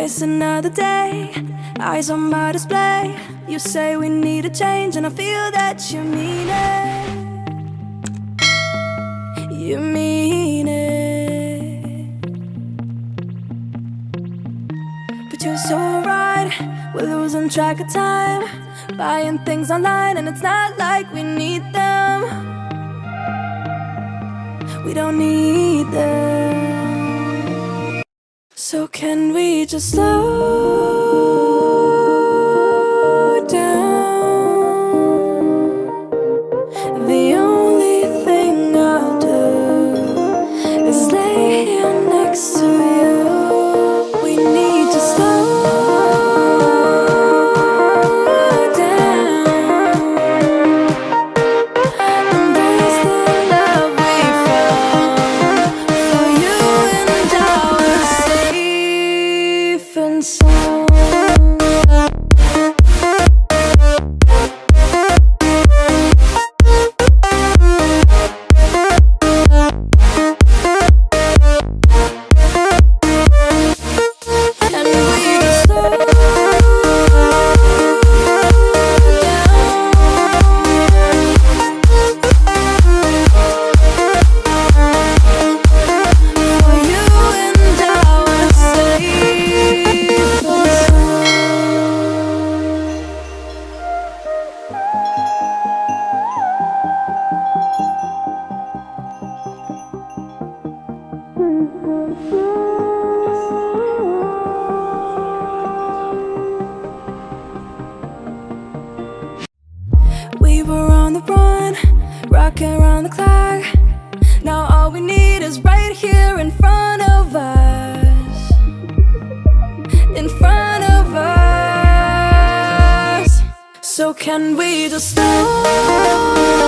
It's another day, eyes on my display. You say we need a change, and I feel that you mean it. You mean it. But you're so right, we're losing track of time, buying things online, and it's not like we need them. We don't need them. So can we just slow down? The only thing I'll do is lay here next to you. We need to slow down. Embrace the love we found. For you and I were safe and sound. We were on the run, rocking around the clock. Now all we need is right here in front of us. In front of us. So can we just slow